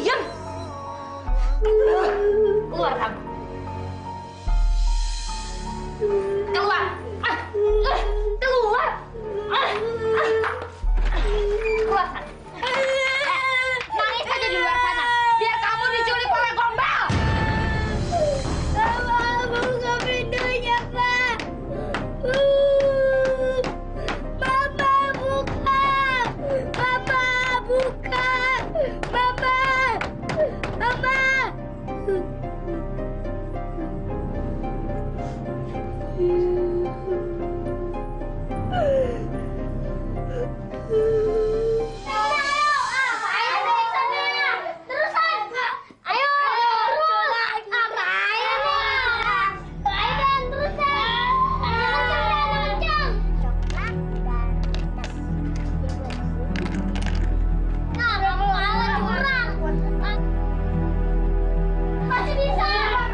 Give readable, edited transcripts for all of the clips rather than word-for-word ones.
Diam. Keluar kamu. Keluar. Keluar. Keluar sana. Nangis aja di luar sana. Biar kamu diculik oleh gombal. Bapak, buka pintunya, Pak. Bapak, buka. Bapak, buka. Bapak. Bapak.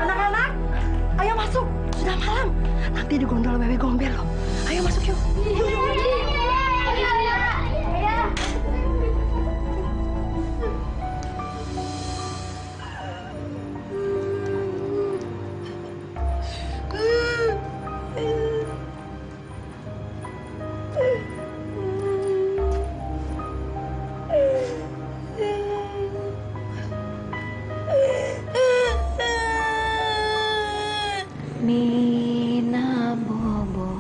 Anak-anak, ayo masuk. Sudah malam. Nanti digondol wewe gombel loh. Ayo masuk yuk. Nina Bobo,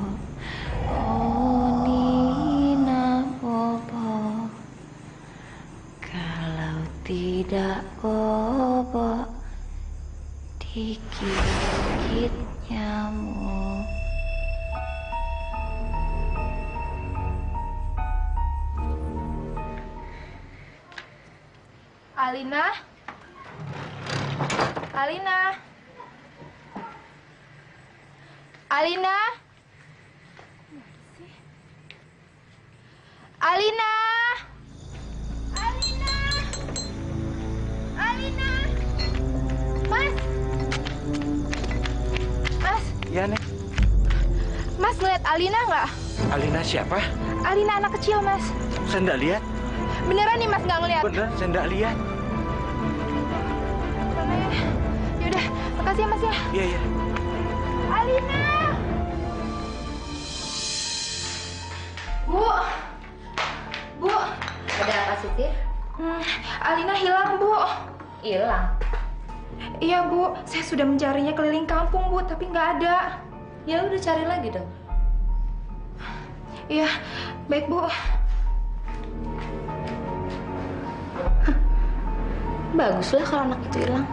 oh Nina Bobo, kalau tidak Bobo dikit-dikit nyamuk. Alina. Alina. Alina. Alina. Alina. Alina. Mas. Mas. Iya, Nek. Mas ngeliat Alina nggak? Alina siapa? Alina anak kecil, Mas. Saya nggak lihat. Beneran nih Mas nggak ngeliat? Bener, saya nggak lihat. Mana ya? Yaudah, makasih ya Mas ya. Iya, iya. Alina. Bu. Bu. Ada apa sih, Tir? Alina hilang, Bu. Hilang. Iya, Bu. Saya sudah mencarinya keliling kampung, Bu, tapi nggak ada. Ya udah cari lagi dong. Iya, baik, Bu. Baguslah kalau anak itu hilang.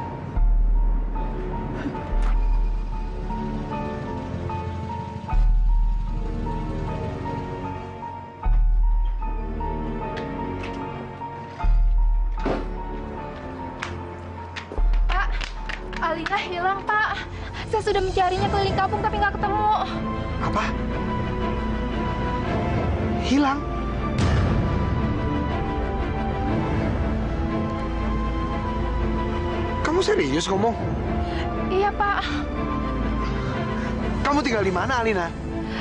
Pak, Alina hilang, Pak. Saya sudah mencarinya keliling kampung tapi nggak ketemu. Apa? Hilang? Kamu serius ngomong? Iya, Pak. Kamu tinggal di mana, Alina?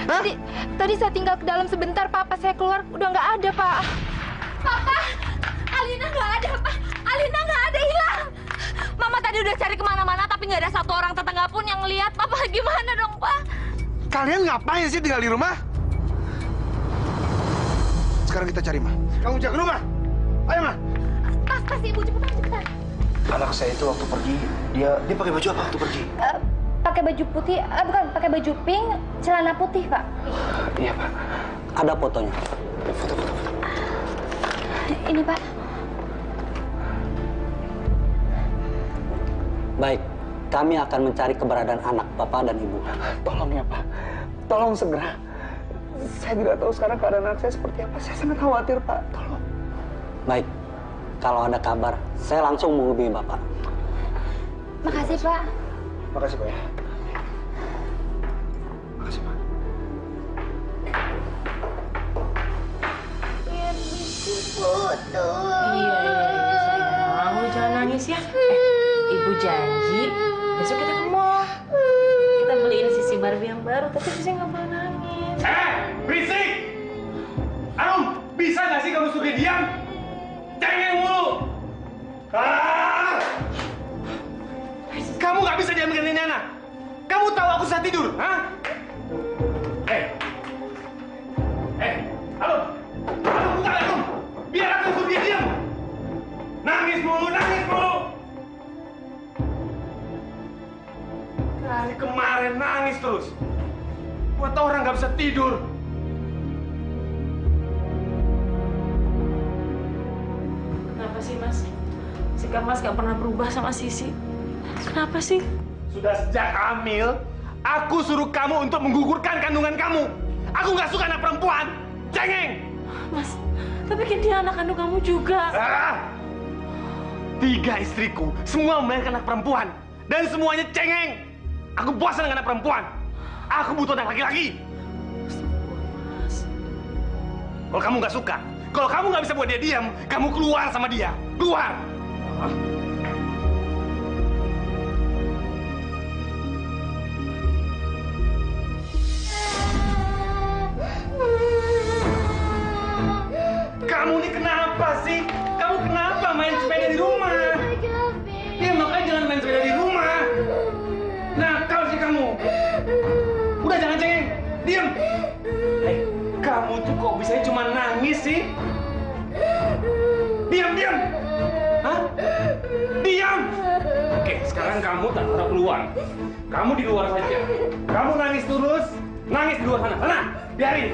Hah? Tadi saya tinggal ke dalam sebentar, Pak. Pas saya keluar udah nggak ada, Pak. Papa, Alina nggak ada, Pak. Alina nggak ada, hilang. Mama tadi udah cari kemana-mana tapi nggak ada satu orang tetangga pun yang lihat. Papa gimana dong, Pak? Kalian ngapain sih tinggal di rumah? Sekarang kita cari, Ma. Kamu jaga rumah. Ayo, Ma. Tas Ibu, cepetan. Anak saya itu waktu pergi, dia pakai baju apa waktu pergi? Pakai baju putih, bukan, pakai baju pink, celana putih, Pak. Iya, Pak. Ada fotonya. Foto. Ini, Pak. Baik, kami akan mencari keberadaan anak Bapak dan Ibu. Tolong ya, Pak. Tolong segera. Saya tidak tahu sekarang keadaan anak saya seperti apa. Saya sangat khawatir, Pak. Tolong. Baik, kalau ada kabar, saya langsung menghubungi Bapak. Makasih, Pak. Makasih, Pak ya. Makasih, Pak. Iya, sayang. Kamu jangan nangis ya. Ibu janji besok kita ke mall. Kita beliin Sisi Barbie yang baru, tapi Sisi nggak boleh nangis. Berisik! Arum, bisa nggak sih kamu suka diam? Cengeng mulu! Ah! dia mikirin Nana? Kamu tahu aku susah tidur, hah? Halo, buka aku. Biar aku suruh dia diam. Nangis mulu. Dari kemarin nangis terus. Buat orang nggak bisa tidur. Kenapa sih, Mas? Sikap Mas gak pernah berubah sama Sisi. Kenapa sih? Sudah sejak hamil, aku suruh kamu untuk menggugurkan kandungan kamu. Aku nggak suka anak perempuan. Cengeng! Mas, tapi kan dia anak kandung kamu juga. 3 istriku, semua melahirkan anak perempuan. Dan semuanya cengeng. Aku bosan dengan anak perempuan. Aku butuh anak laki-laki. Kalau kamu nggak suka, kalau kamu nggak bisa buat dia diam, kamu keluar sama dia. Keluar! Kamu ini kenapa sih? Kamu kenapa main sepeda di rumah? Ya makanya jangan main sepeda di rumah. Nakal sih kamu. Udah jangan cengeng. Diam. Kamu tuh kok bisanya cuma nangis sih? Diam. Hah? Diam. Oke, sekarang kamu tak harus keluar. Kamu di luar saja. Kamu nangis terus. Nangis di luar sana. Sana, biarin.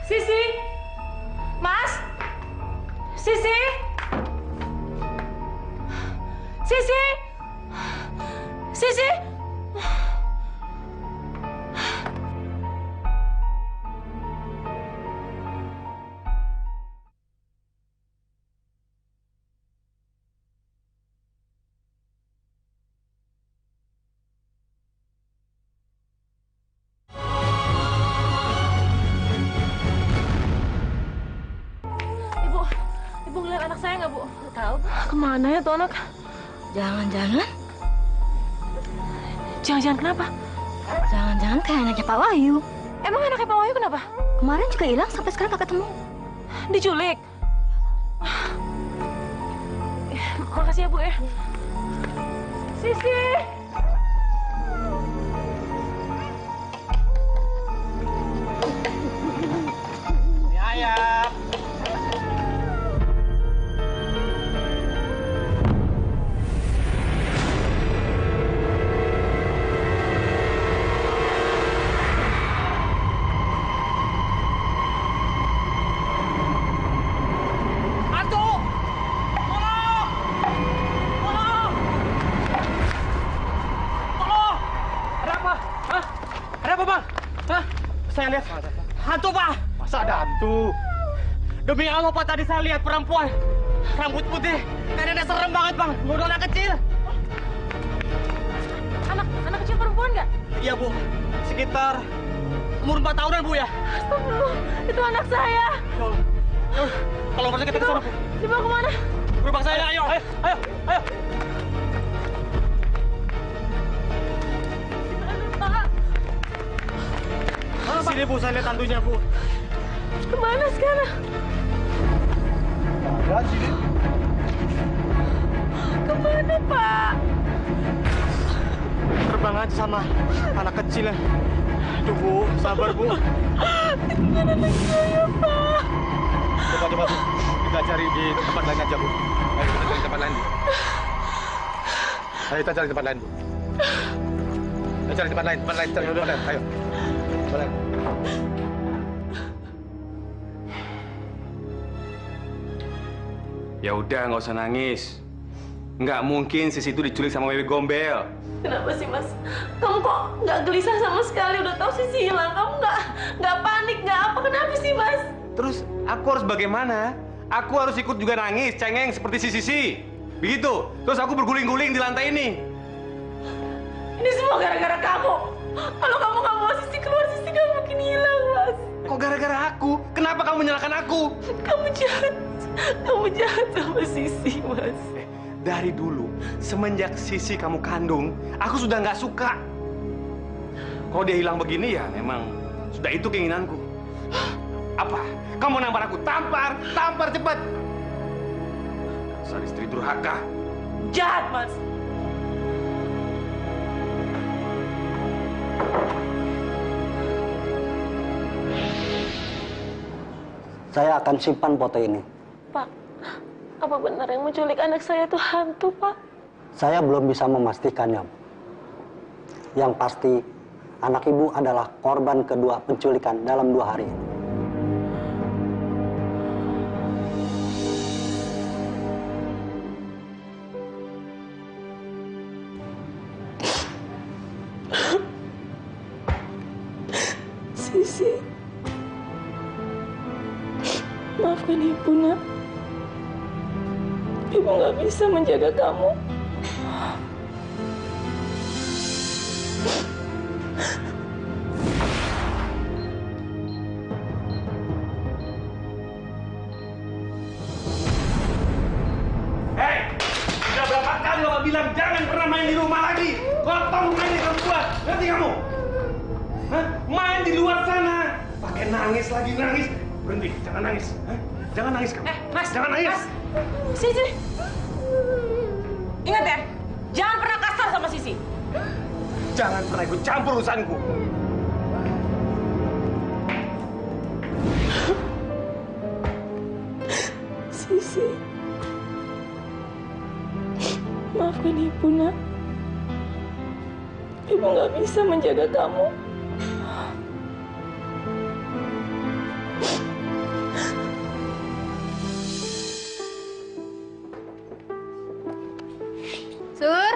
Sisi? Mas? Sisi? Sisi? Sisi? Ibu ngeliat anak saya nggak, Bu? Tahu. Kemana ya tuh anak? Jangan-jangan Kenapa? Jangan-jangan kayak anaknya Pak Wahyu. Emang anaknya Pak Wahyu kenapa? Kemarin juga hilang sampai sekarang tak ketemu. Diculik. Makasih ya, Bu ya. Sisi. Ayam. Saya lihat hantu, Pak. Masa ada hantu? Demi Allah, Pak, tadi saya lihat perempuan rambut putih. Nenek serem banget, Bang. Bodoh anak kecil. Anak kecil perempuan nggak? Iya, Bu. Sekitar umur 4 tahunan, Bu ya. Astagfirullah, itu anak saya. Kalau masuk kita ke sana, Bu. Dibawa kemana? Gerobak saya, ayo. Ayo. Sini, Bu, saya lihat hantunya, Bu. Kemana sekarang? Ada sini. Kemana, Pak? Terbang aja sama anak kecil ya. Aduh, Bu, sabar, Bu. Dengan anak saya, Pak. Coba, Bu. Kita cari di tempat lain aja, Bu. Ayo, kita cari tempat lain, Bu. Ayo, kita cari tempat lain, Bu. Ayo, cari tempat lain, cari tempat lain. Ayo. Tempat lain. Ya udah, nggak usah nangis. Nggak mungkin Sisi itu diculik sama Wewe Gombel. Kenapa sih, Mas? Kamu kok nggak gelisah sama sekali? Udah tahu Sisi hilang, kamu nggak panik, nggak apa? Kenapa sih, Mas? Terus aku harus bagaimana? Aku harus ikut juga nangis, cengeng seperti si Sisi. Begitu. Terus aku berguling-guling di lantai ini. Ini semua gara-gara kamu. Kalau kamu nggak mau Sisi keluar, Sisi nggak mungkin hilang, Mas. Kok gara-gara aku? Kenapa kamu menyalahkan aku? Kamu jahat sama Sisi, Mas. Dari dulu, semenjak Sisi kamu kandung, aku sudah nggak suka. Kalau dia hilang begini ya memang sudah itu keinginanku. Apa? Kamu nampar aku? Tampar cepat. Dasar istri durhaka. Jahat, Mas. Saya akan simpan foto ini. Pak, apa benar yang menculik anak saya itu hantu, Pak? Saya belum bisa memastikannya. Yang pasti, anak ibu adalah korban kedua penculikan dalam 2 hari ini. Sisi, maafkan Ibu, Nak. Ibu nggak bisa menjaga kamu. Hei, sudah berapa kali Bapak bilang jangan pernah main di rumah lagi. Kotor rumahnya kamu buat. Ngerti kamu? Hah? Main di luar sana. Pakai nangis lagi, nangis. Berhenti, jangan nangis. Hah? Jangan nangis kamu. Mas, jangan nangis. Mas. Sisi. Ingat ya, jangan pernah kasar sama Sisi. Jangan pernah ikut campur urusanku. Sisi. Maafkan Ibu, Nak. Ibu nggak bisa menjaga kamu. Sur.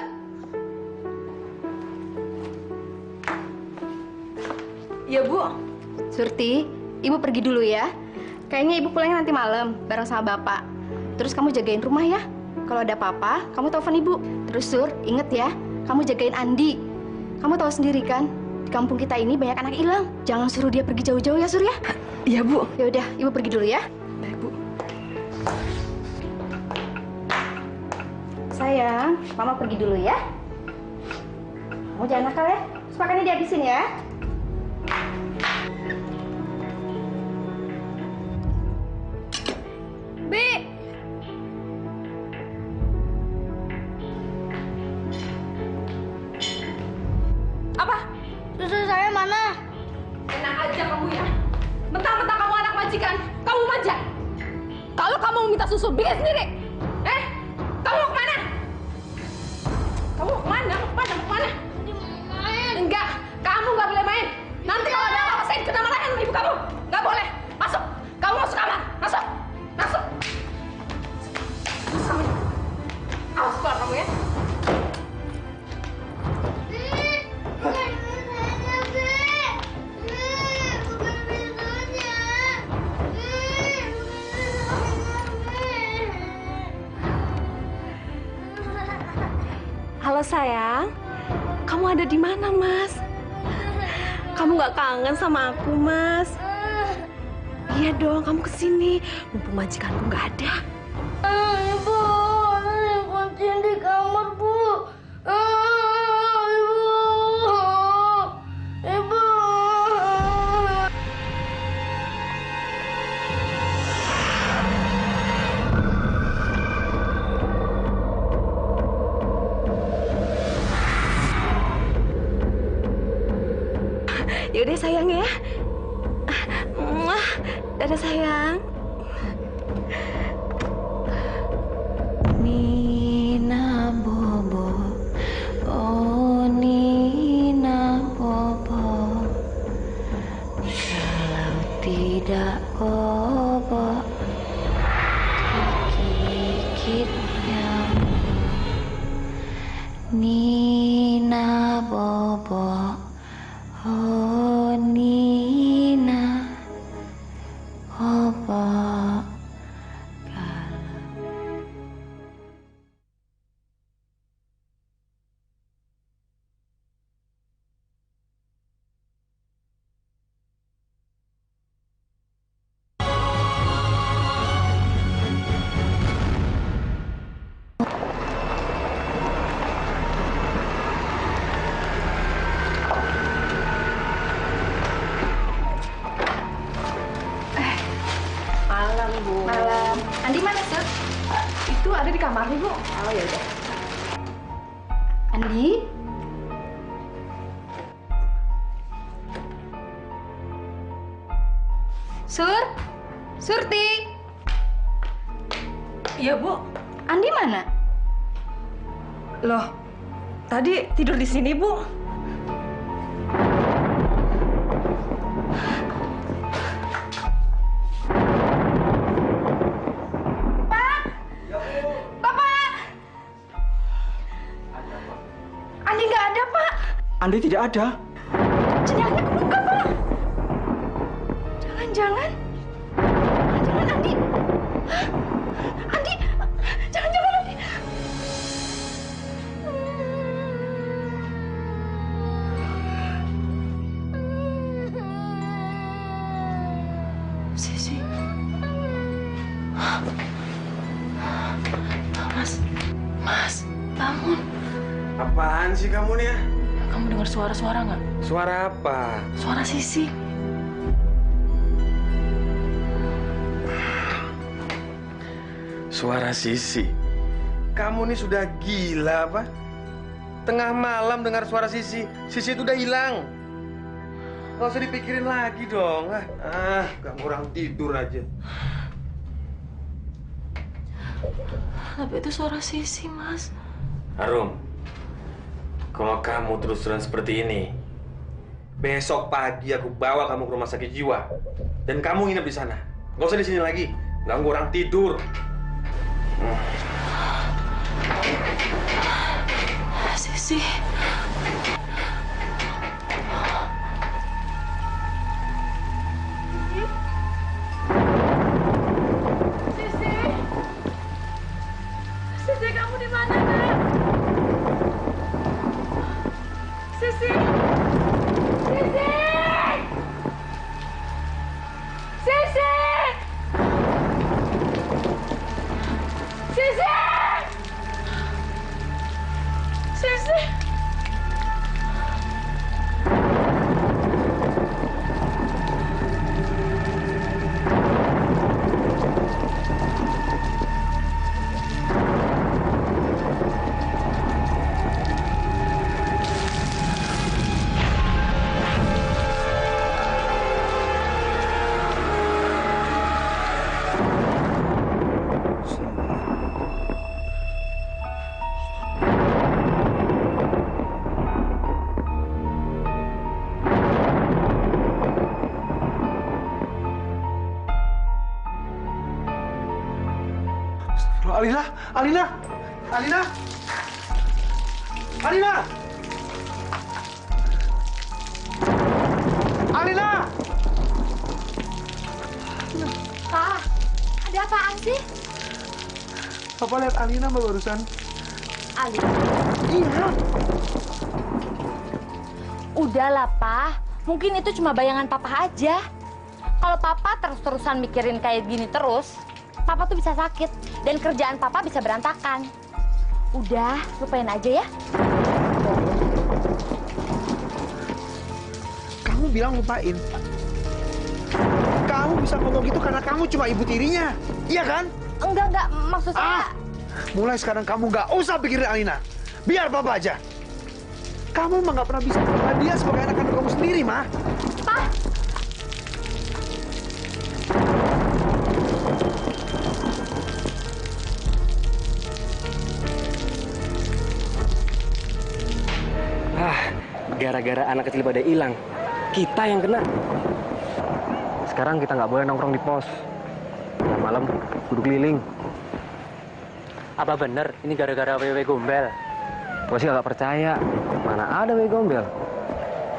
Ya, Bu. Surti, Ibu pergi dulu ya. Kayaknya Ibu pulangnya nanti malam bareng sama Bapak. Terus kamu jagain rumah ya. Kalau ada apa-apa, kamu telepon Ibu. Terus Sur, inget ya, kamu jagain Andi. Kamu tahu sendiri kan, di kampung kita ini banyak anak hilang. Jangan suruh dia pergi jauh-jauh ya, Sur ya. Iya, Bu. Ya udah, Ibu pergi dulu ya. Baik, Bu. Sayang, Mama pergi dulu ya. Kamu jangan nakal ya. Terus makannya dihabisin ya. Bi. Apa? Susu saya mana? Enak aja kamu ya. Mentang-mentang kamu anak majikan, kamu manja. Kalau kamu mau minta susu, bikin sendiri. Kamu mau kemana? Kamu mau kemana? Mau kemana? Mau kemana? Main. Enggak, kamu nggak boleh main. Nanti kalau ada apa-apa saya kena marahin sama ibu kamu. Nggak boleh. Masuk. Kamu masuk kamar. Masuk. Masuk. Awas keluar kamu ya. Halo sayang, kamu ada di mana, Mas? Kamu nggak kangen sama aku, Mas? Iya dong, kamu kesini. Mumpung majikanku nggak ada. Ibu, kunciin di kamar, Bu. Ibu. Yaudah sayang ya. Dadah sayang. Nina Bobo, oh Nina Bobo, kalau tidak Bobo dikit nyamuk. Nina Bobo, oh Nina Bobo. Malam, Bu. Malam. Andi mana, Sur? Itu ada di kamarnya, Bu. Oh, ya udah. Andi? Sur? Surti? Iya, Bu. Andi mana? Loh, tadi tidur di sini, Bu. Bapak! Andi nggak ada, Pak. Andi tidak ada. Jendelanya kebuka, Pak. Jangan-jangan Andi. Hah? Andi, jangan-jangan Andi. Sisi. Mas, bangun. Apaan sih kamu nih ya? Kamu dengar suara-suara nggak? Suara apa? Suara Sisi. Suara Sisi. Kamu nih sudah gila apa? Tengah malam dengar suara Sisi. Sisi itu udah hilang. Gak usah dipikirin lagi dong. Gak kurang tidur aja. Tapi itu suara Sisi, Mas. Harum, kalau kamu terus-terusan seperti ini, besok pagi aku bawa kamu ke rumah sakit jiwa dan kamu nginep di sana. Gak usah di sini lagi. Ganggu orang tidur. Sisi. Sisi, kamu di mana, Nak? Sisi! Sisi! Sisi! Sisi! Sisi! Alina! Alina! Alina! Alina! Alina! Pak, ada apaan sih? Papa lihat Alina mbak barusan. Alina? Iya. Udahlah, Pak. Mungkin itu cuma bayangan Papa aja. Kalau Papa terus-terusan mikirin kayak gini terus, Papa tuh bisa sakit dan kerjaan Papa bisa berantakan. Udah, lupain aja ya. Kamu bilang lupain. Kamu bisa ngomong gitu karena kamu cuma ibu tirinya. Iya kan? Enggak, maksud saya... Mulai sekarang kamu nggak usah pikirin Alina. Biar Papa aja. Kamu mah nggak pernah bisa menerima dia sebagai anak kandung kamu sendiri, Ma. Pak! Gara-gara anak kecil pada hilang, kita yang kena. Sekarang kita nggak boleh nongkrong di pos. Malam duduk keliling. Apa bener ini gara-gara wewe gombel? Gue sih nggak percaya. Mana ada wewe gombel?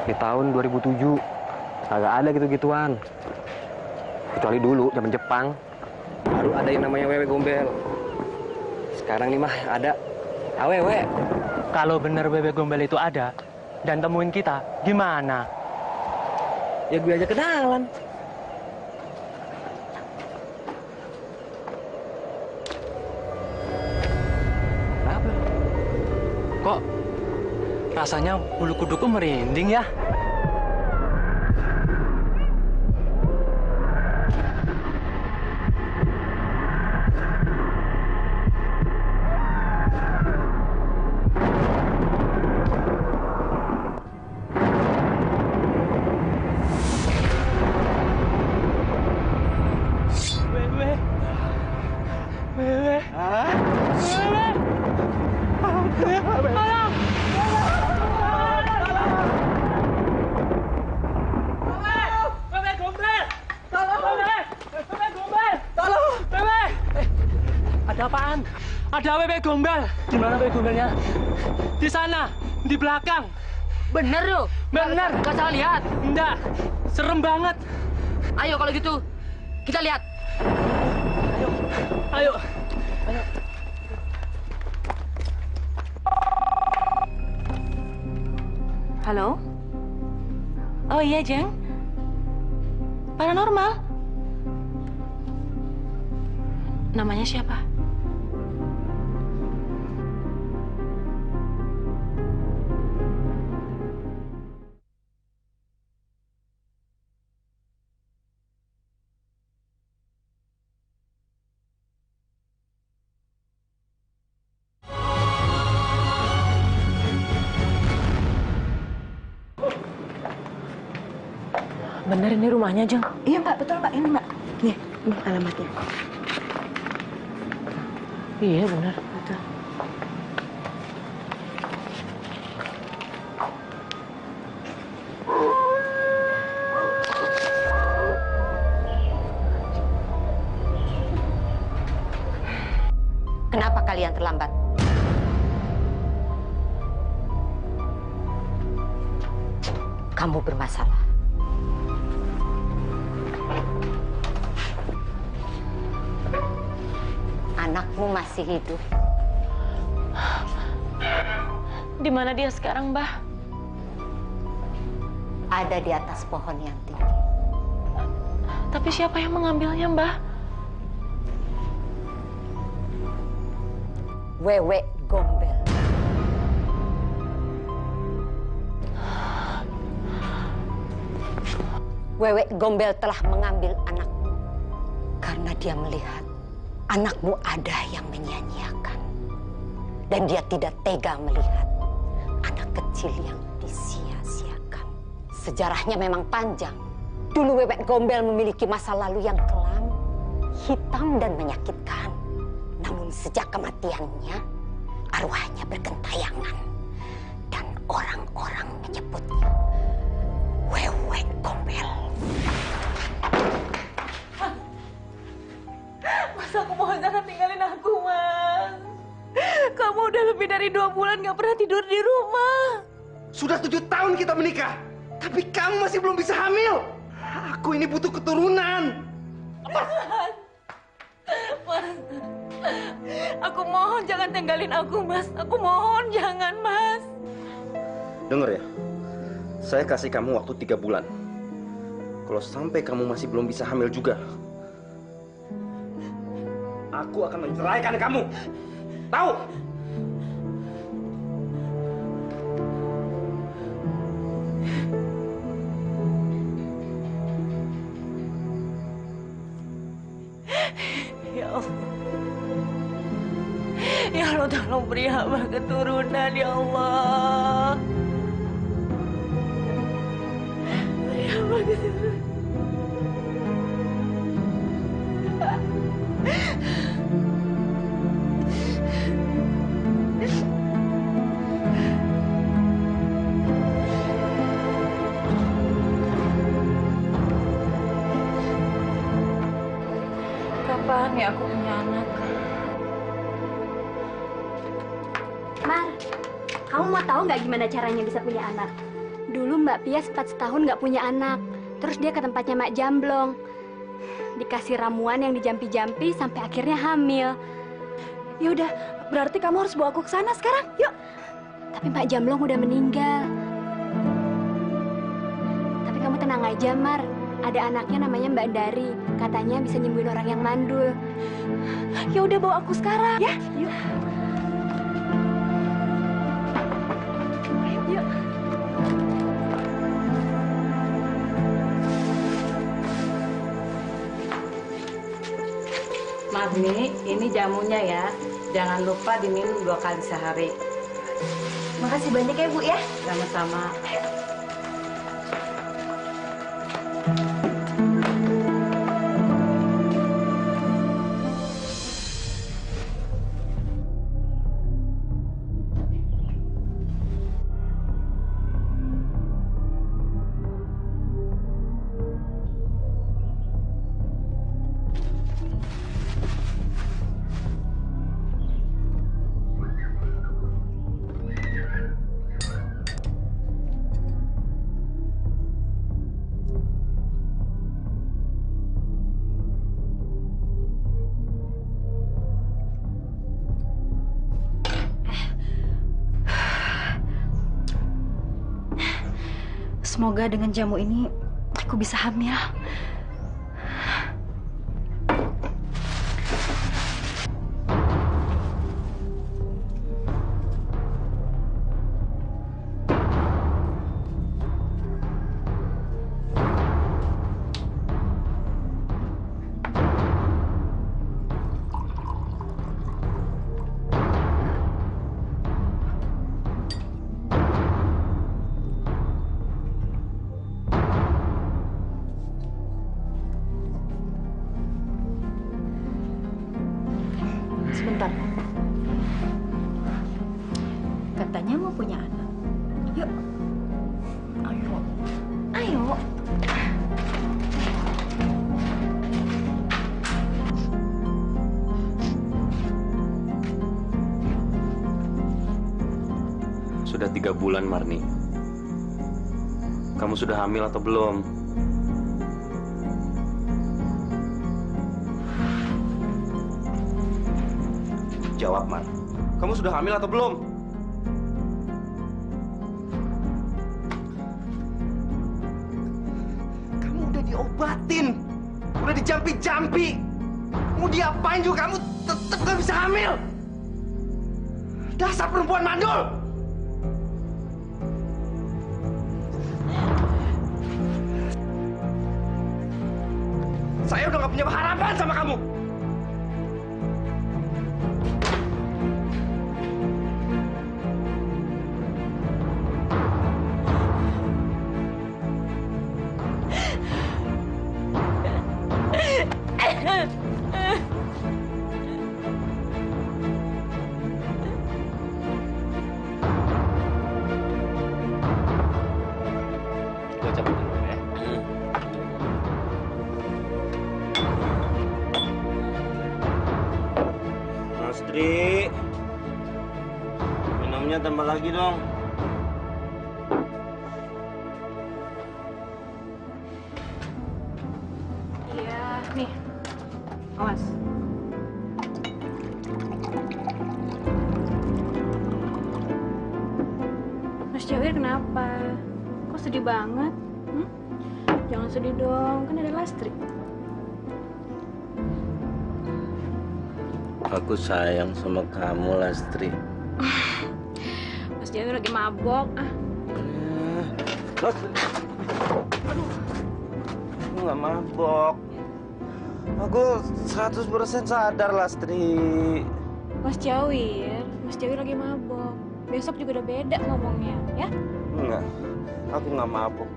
Di tahun 2007 kagak ada gitu-gituan. Kecuali dulu zaman Jepang baru ada yang namanya wewe gombel. Sekarang nih mah ada awewe. Kalau bener wewe gombel itu ada dan temuin kita, gimana? Ya gue aja kenalan. Kenapa? Kok rasanya bulu kuduku merinding ya? Ada apaan? Ada wewe gombel. Di mana wewe gombelnya? Di sana, di belakang. Bener lu? Bener. Gak salah lihat? Enggak. Serem banget. Ayo kalau gitu, kita lihat. Ayo. Halo? Oh iya, Jeng. Paranormal? Namanya siapa? Bener ini rumahnya, Jeng? Iya Mbak, betul Mbak. Ini Mbak. Nih, ini alamatnya. Iya bener. Betul. Kenapa kalian terlambat? Kamu bermasalah. Anakmu masih hidup. Di mana dia sekarang, Mbah? Ada di atas pohon yang tinggi. Tapi siapa yang mengambilnya, Mbah? Wewe Gombel. Wewe Gombel telah mengambil anakmu karena dia melihat anakmu ada yang menyia-nyiakan. Dan dia tidak tega melihat anak kecil yang disia-siakan. Sejarahnya memang panjang. Dulu Wewe Gombel memiliki masa lalu yang kelam, hitam dan menyakitkan. Namun sejak kematiannya, arwahnya bergentayangan. Dan orang-orang menyebutnya Wewe Gombel. Mas, aku mohon jangan tinggalin aku, Mas. Kamu udah lebih dari 2 bulan gak pernah tidur di rumah. Sudah 7 tahun kita menikah, tapi kamu masih belum bisa hamil. Aku ini butuh keturunan. Mas, aku mohon jangan tinggalin aku, Mas. Aku mohon jangan, Mas. Dengar ya, saya kasih kamu waktu 3 bulan. Kalau sampai kamu masih belum bisa hamil juga, aku akan menceraikan kamu. Tahu? Ya Allah. Ya Allah, tolong beri hamba keturunan, ya Allah. kapan ya aku punya anak? Mar, kamu mau tahu nggak gimana caranya bisa punya anak? Dulu Mbak Pia sempat setahun nggak punya anak. Terus dia ke tempatnya Mak Jamblong. Dikasih ramuan yang dijampi-jampi sampai akhirnya hamil. Yaudah, berarti kamu harus bawa aku ke sana sekarang. Yuk. Tapi Mak Jamblong udah meninggal. Tapi kamu tenang aja, Mar. Ada anaknya namanya Mbak Dari. Katanya bisa nyembuhin orang yang mandul. Ya udah bawa aku sekarang. Ya, yuk. Ayo, yuk. Marni, ini jamunya ya. Jangan lupa diminum 2 kali sehari. Makasih banyak ya, Bu ya. Sama-sama. Semoga dengan jamu ini aku bisa hamil. Sebentar. Katanya mau punya anak. Yuk. Ayo. Ayo. Sudah 3 bulan, Marni. Kamu sudah hamil atau belum? Jawab, Mar. Kamu sudah hamil atau belum? Kamu udah diobatin, udah dijampi-jampi. Mau diapain juga kamu tetap gak bisa hamil. Dasar perempuan mandul. Saya udah gak punya harapan sama kamu. Gue cabut dulu ya. Astri, minumnya tambah lagi dong. Iya, nih. Awas. Mas Jawir kenapa? Kok sedih banget? Jangan sedih dong, kan ada Lastri. Aku sayang sama kamu, Lastri. Mas Jawir lagi mabok. Lastri. Aku nggak mabok. Aku 100% sadar, Lastri. Mas Jawir lagi mabok. Besok juga udah beda ngomongnya, ya? Enggak, aku nggak mabok.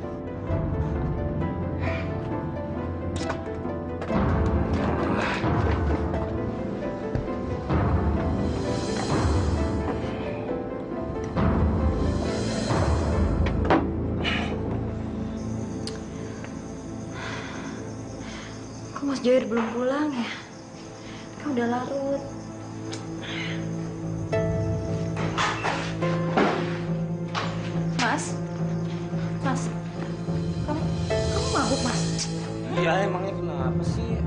Kok Mas Jawir belum pulang ya? udah larut. Mas, kamu mabuk, Mas? Iya, emangnya kenapa sih?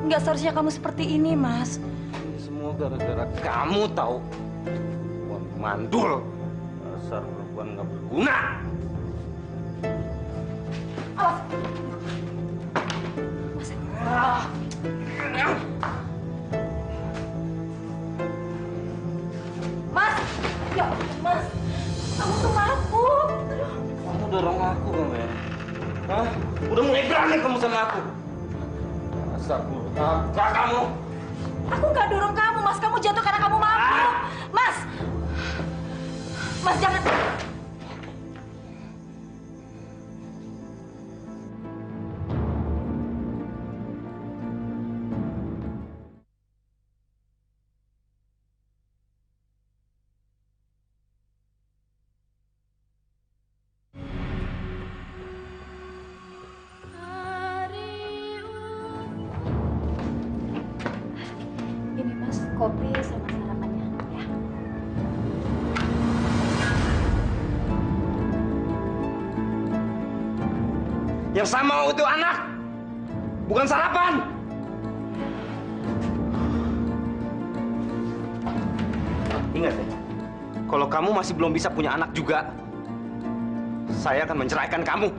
Nggak seharusnya kamu seperti ini, Mas. Ini semua gara-gara kamu tahu. Perempuan mandul. Dasar perempuan nggak berguna. Awas. Mas. Mas, ya Mas, kamu tuh mabuk. Kamu dorong aku, Gomel. Hah? Udah mulai berani kamu sama aku. Dasar apa kamu? Aku nggak dorong kamu, Mas. Kamu jatuh karena kamu mabuk. Mas, Mas jangan. Ini Mas, kopi sama sarapannya. Ya. Yang sama itu anak, bukan sarapan. Ingat ya, kalau kamu masih belum bisa punya anak juga, saya akan menceraikan kamu.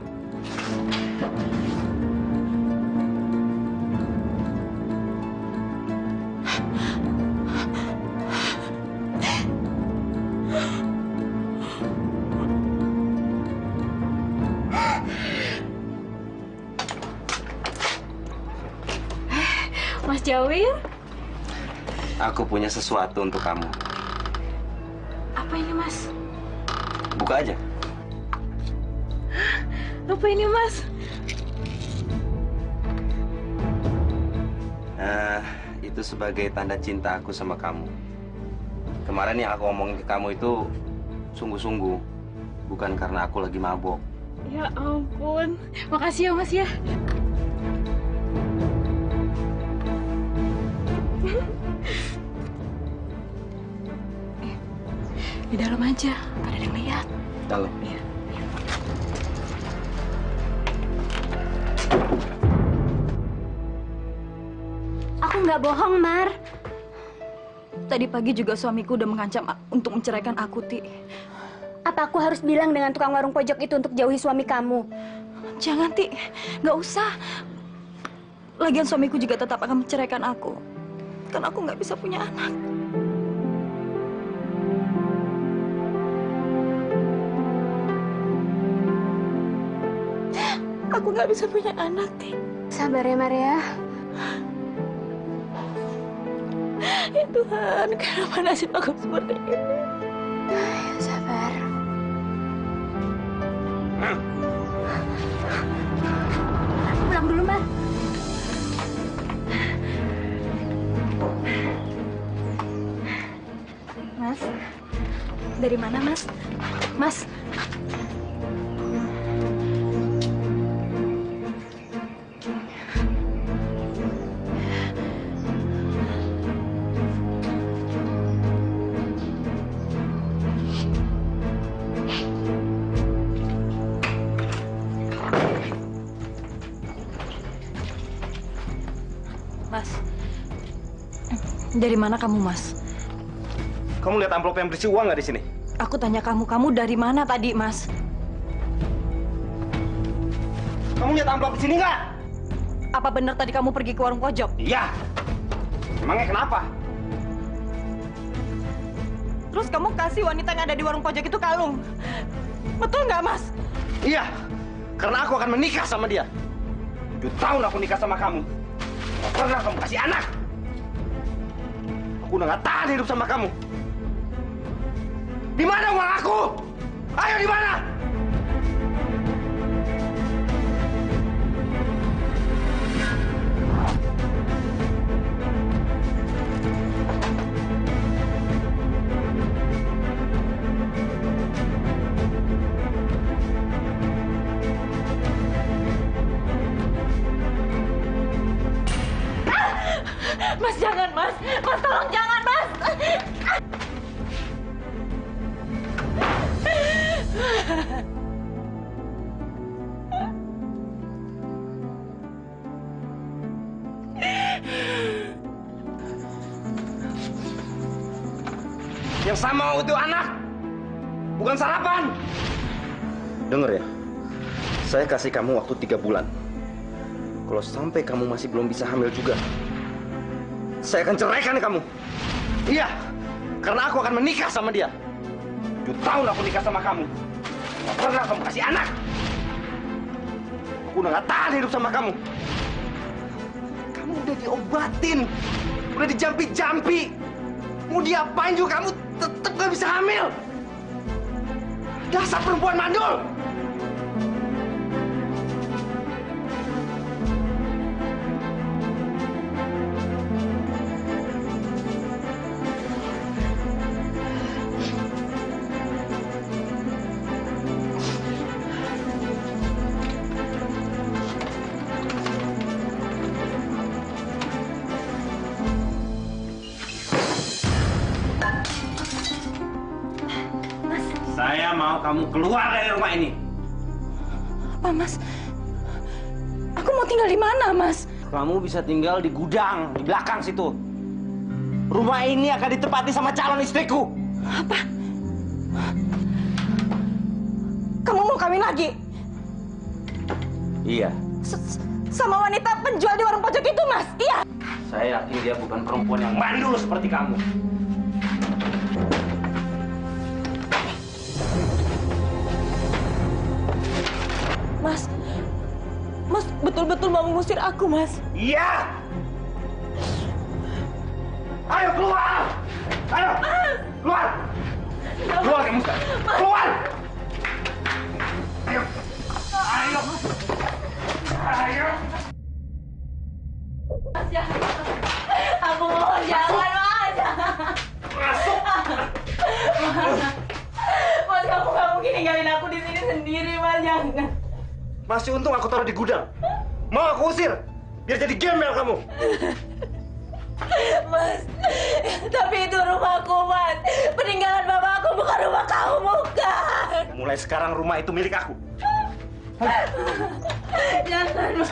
Mas Jawir, Aku punya sesuatu untuk kamu. apa ini Mas? Buka aja. Apa ini Mas? Nah, itu sebagai tanda cinta aku sama kamu. Kemarin yang aku omongin ke kamu itu sungguh-sungguh, bukan karena aku lagi mabok. Ya ampun, makasih ya Mas ya. Di dalam aja, nggak ada yang lihat. Dalam. Iya. Aku nggak bohong, Mar. Tadi pagi juga suamiku udah mengancam untuk menceraikan aku, Ti. Apa aku harus bilang dengan tukang warung pojok itu untuk jauhi suami kamu? Jangan, Ti. Nggak usah. Lagian suamiku juga tetap akan menceraikan aku. Karena aku nggak bisa punya anak. Aku nggak bisa punya anak, Ti. Sabar ya, Maria. Ya Tuhan, kenapa nasib aku seperti ini? Sabar. Pulang dulu, Mar. Mas, dari mana, Mas? Mas. Mas, dari mana kamu, Mas? Kamu lihat amplop yang berisi uang nggak di sini? Aku tanya kamu dari mana tadi, Mas? Kamu lihat amplop di sini nggak? Apa benar tadi kamu pergi ke warung pojok? Iya. Emangnya kenapa? Terus kamu kasih wanita yang ada di warung pojok itu kalung. Betul nggak, Mas? Iya. Karena aku akan menikah sama dia. 7 tahun aku nikah sama kamu. Gak pernah kamu kasih anak. Aku udah gak tahan hidup sama kamu. Di mana uang aku? Ayo di mana? Mas, jangan, Mas. Yang saya mau itu anak, bukan sarapan. Dengar ya, saya kasih kamu waktu 3 bulan. Kalau sampai kamu masih belum bisa hamil juga, saya akan ceraikan kamu. Iya, karena aku akan menikah sama dia. 7 tahun aku nikah sama kamu. Gak pernah kamu kasih anak. Aku udah gak tahan hidup sama kamu. Kamu udah diobatin, udah dijampi-jampi. Mau diapain juga kamu tetap gak bisa hamil. Dasar perempuan mandul. Saya mau kamu keluar dari rumah ini. Apa, Mas? Aku mau tinggal di mana, Mas? Kamu bisa tinggal di gudang, di belakang situ. Rumah ini akan ditempati sama calon istriku. Apa? Kamu mau kawin lagi? Iya. Sama wanita penjual di warung pojok itu, Mas? Iya. Saya yakin dia bukan perempuan yang mandul seperti kamu. Mas betul-betul mau mengusir aku, Mas? Iya. Ayo keluar. Ayo. Keluar. Keluar kamu sekarang. Keluar. Ayo. Ayo. Ayo. Mas, jangan. Aku mohon jangan, Mas. Masuk. Mas, kamu nggak mungkin ninggalin aku di sini sendiri, Mas. Jangan. Masih untung aku taruh di gudang. Mau aku usir? Biar jadi gembel kamu. Mas, tapi itu rumahku, Mas. Peninggalan bapakku, bukan rumah kamu, bukan. Mulai sekarang rumah itu milik aku. Jangan, Mas.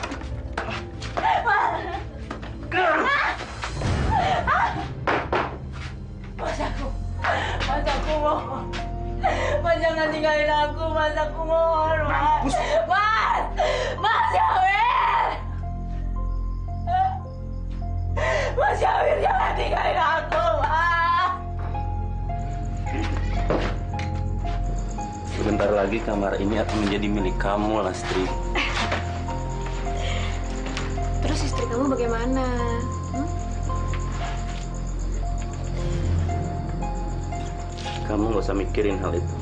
Mas, aku mohon. Mas, jangan tinggalin aku, Mas. Aku mohon, Mas. Mas Syawir! Mas Syawir, jangan tinggalin aku, Mas. Sebentar lagi kamar ini akan menjadi milik kamu, Lastri. Terus istri kamu bagaimana? Kamu nggak usah mikirin hal itu.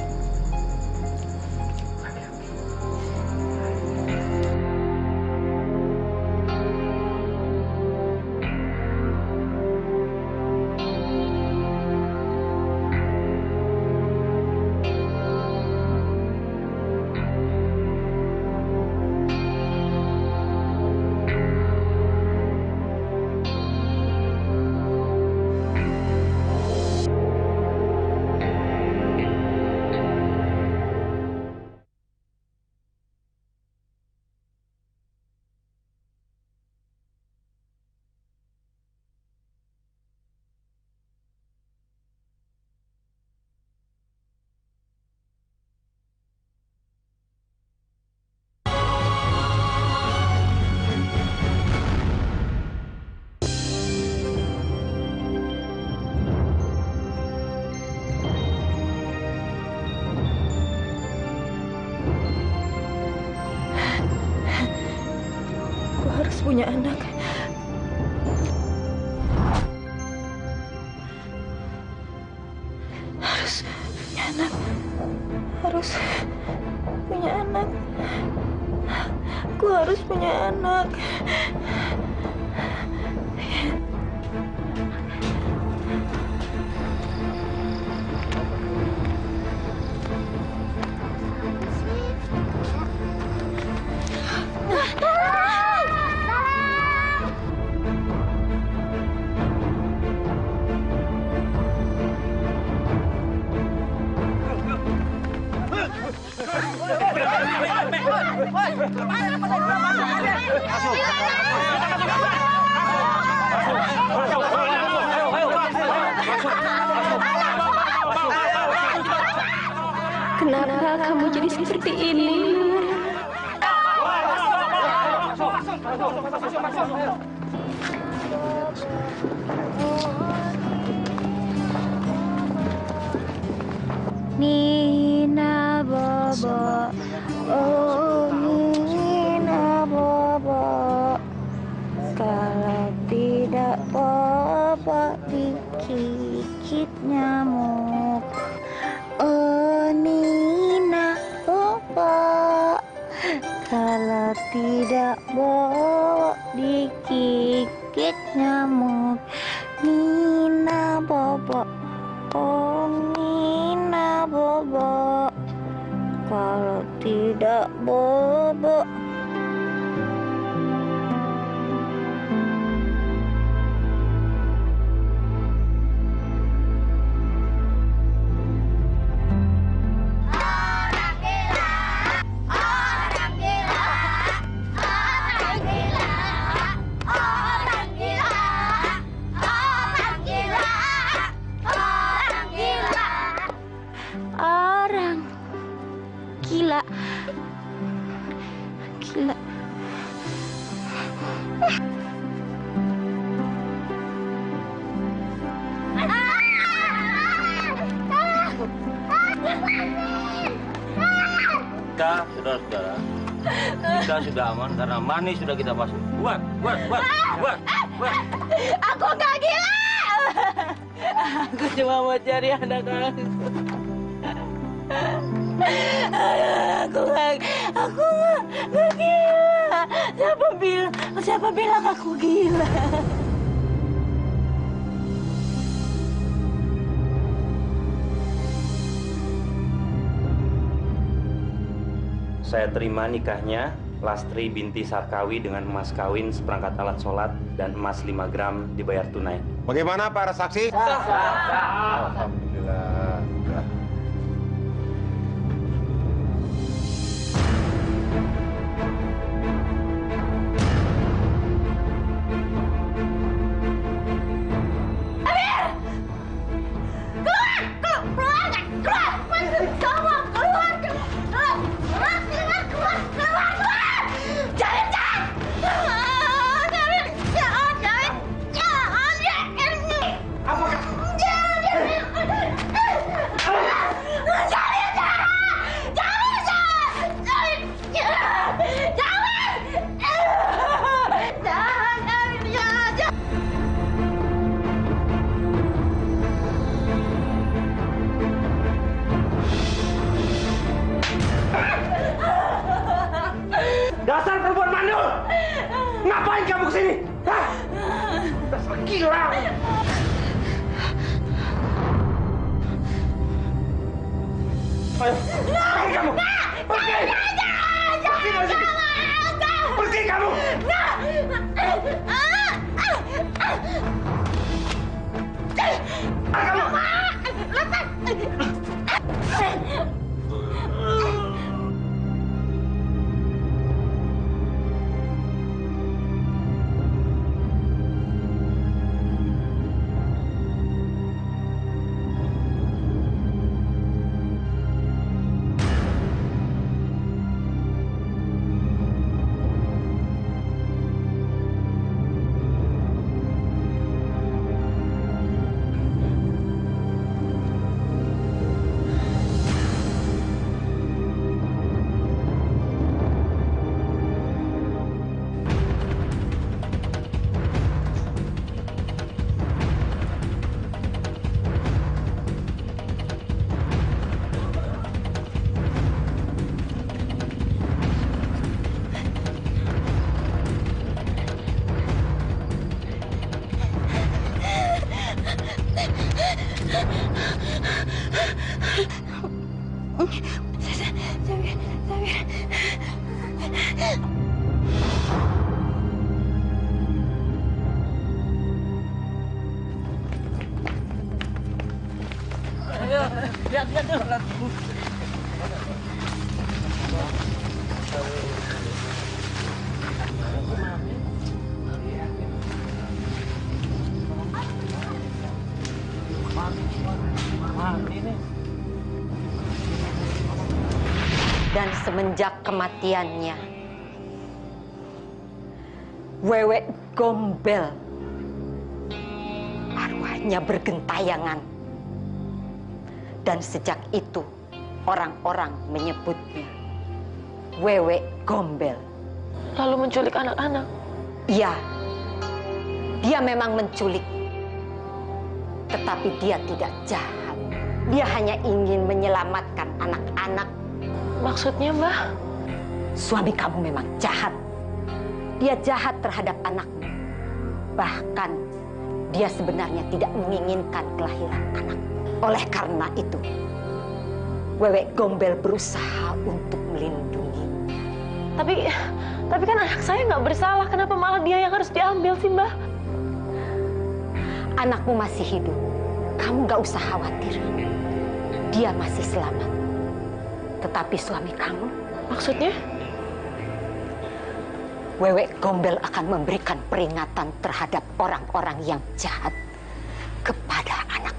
Punya anak. Harus punya anak. Harus punya anak. Aku harus punya anak. kamu jadi seperti ini? Nina Bobo, oh Nina Bobo, kalau tidak Bobo digigit nyamuk. Oh Nina Bobo, kalau tidak Bobo digigit nyamuk. Nina Bobo, oh Nina Bobo, kalau tidak Bobo. Orang gila, gila. Kita, saudara-saudara, kita sudah aman karena Mani sudah kita pasung. Buat. Aku nggak gila. Aku cuma mau cari anak aku. Aku nggak gila. Siapa bilang aku gila? Saya terima nikahnya Lastri binti Sarkawi dengan emas kawin seperangkat alat sholat dan emas 5 gram dibayar tunai. Bagaimana para saksi? Alhamdulillah. Dasar perempuan mandul! Ngapain kamu kesini? Hah? Dasar gila! Ayo, pergi kamu! Pergi! Pergi dari sini! Pergi kamu! Lihat dulu. Dan semenjak kematiannya, Wewe Gombel arwahnya bergentayangan. Dan sejak itu orang-orang menyebutnya Wewe Gombel. Lalu menculik anak-anak? Iya, dia memang menculik. Tetapi dia tidak jahat. Dia hanya ingin menyelamatkan anak-anak. Maksudnya, Mbak? Suami kamu memang jahat. Dia jahat terhadap anakmu. Bahkan dia sebenarnya tidak menginginkan kelahiran anakmu. Oleh karena itu, Wewe Gombel berusaha untuk melindungi. Tapi kan anak saya nggak bersalah. Kenapa malah dia yang harus diambil sih, Mbak? Anakmu masih hidup. Kamu nggak usah khawatir. Dia masih selamat. Tetapi suami kamu, maksudnya? Wewe Gombel akan memberikan peringatan terhadap orang-orang yang jahat kepada anak-anak.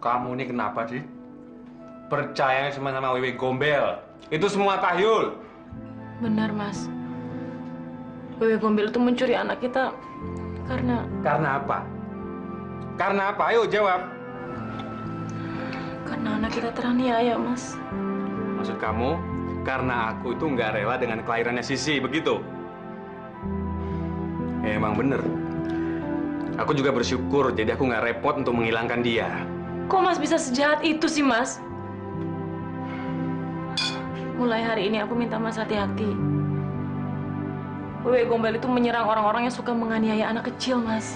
Kamu ini kenapa sih? Percaya sama Wewe Gombel. Itu semua tahyul. Benar, Mas. Wewe Gombel itu mencuri anak kita karena... Karena apa? Karena apa? Ayo jawab. Karena anak kita teraniaya, Mas. Maksud kamu, karena aku itu nggak rela dengan kelahirannya Sisi, begitu? Emang bener. Aku juga bersyukur, jadi aku nggak repot untuk menghilangkan dia. Kok Mas bisa sejahat itu sih, Mas? Mulai hari ini aku minta Mas hati-hati. Wewe Gombel itu menyerang orang-orang yang suka menganiaya anak kecil, Mas.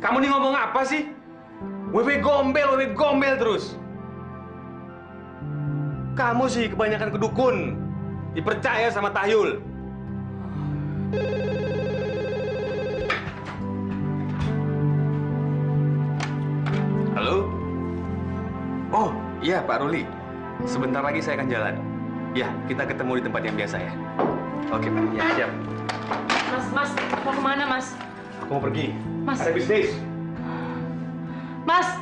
Kamu nih ngomong apa sih? Wewe Gombel terus. Kamu sih kebanyakan kedukun. Dipercaya sama tahyul. Halo? Oh, iya Pak Ruli. Sebentar lagi saya akan jalan. Ya, kita ketemu di tempat yang biasa ya. Oke, Pak. Ya, siap. Mas, mau kemana, Mas? Aku mau pergi. Mas. Ada bisnis. Mas!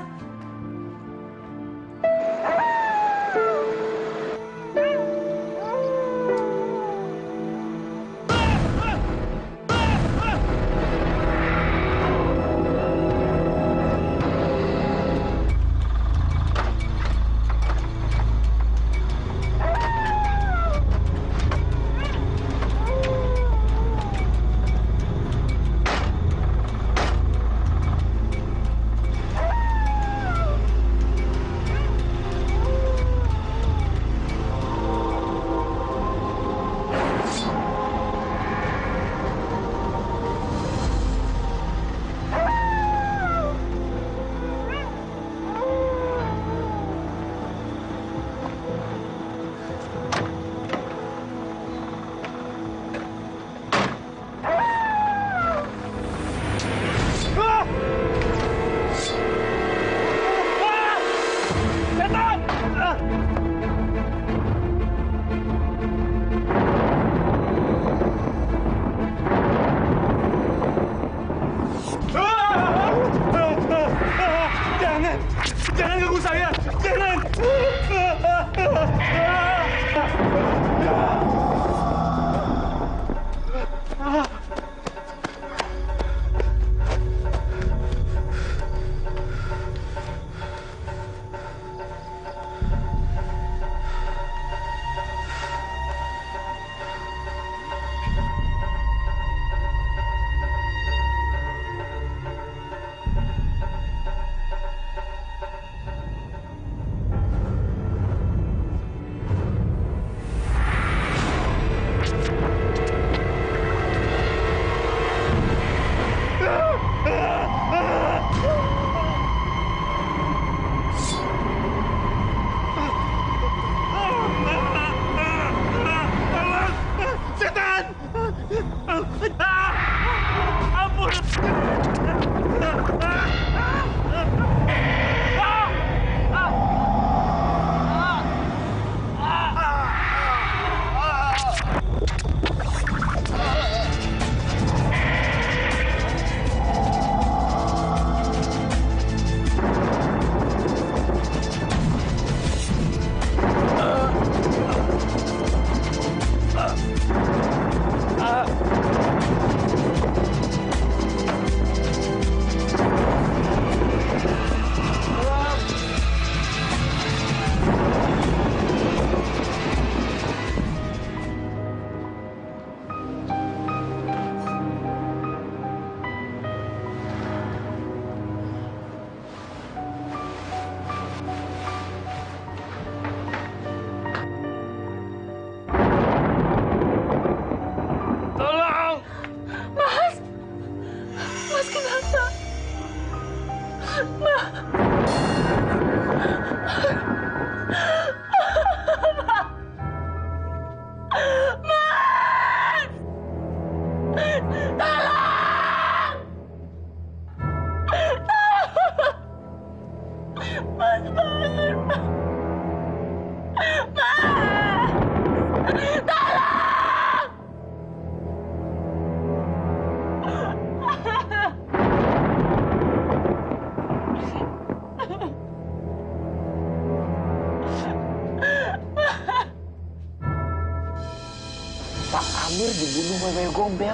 Pak Amir dibunuh Wewe Gombel.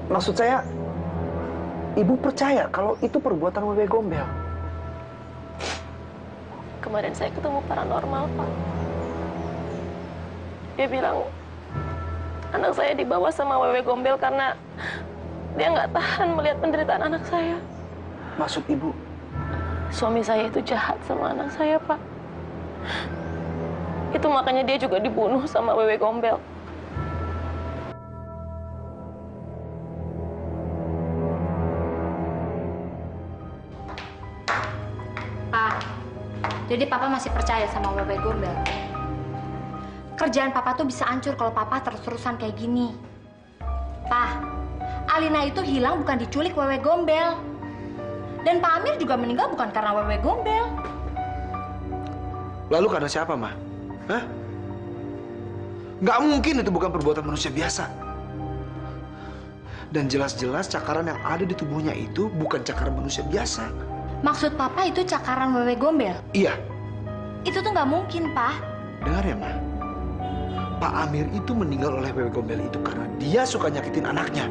Maksud saya, Ibu percaya kalau itu perbuatan Wewe Gombel? Kemarin saya ketemu paranormal, Pak. Dia bilang anak saya dibawa sama Wewe Gombel karena dia nggak tahan melihat penderitaan anak saya. Maksud Ibu? Suami saya itu jahat sama anak saya, Pak. Itu makanya dia juga dibunuh sama Wewe Gombel. Pak, jadi Papa masih percaya sama Wewe Gombel? Kerjaan Papa tuh bisa hancur kalau Papa terus-terusan kayak gini. Pak, Alina itu hilang bukan diculik Wewe Gombel. Dan Pak Amir juga meninggal bukan karena Wewe Gombel. Lalu karena siapa, Ma? Hah? Nggak mungkin itu bukan perbuatan manusia biasa. Dan jelas-jelas cakaran yang ada di tubuhnya itu bukan cakaran manusia biasa. Maksud Papa itu cakaran Wewe Gombel? Iya. Itu tuh nggak mungkin, Pak. Dengar ya, Ma. Pak Amir itu meninggal oleh Wewe Gombel itu karena dia suka nyakitin anaknya.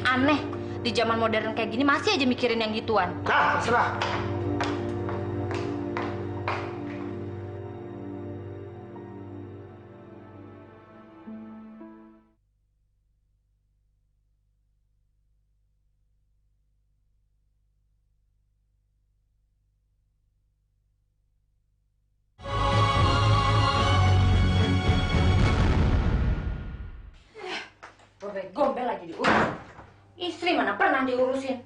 Aneh, di zaman modern kayak gini masih aja mikirin yang gituan. Terserah. Wewe Gombel lagi diurus. Istri mana pernah diurusin?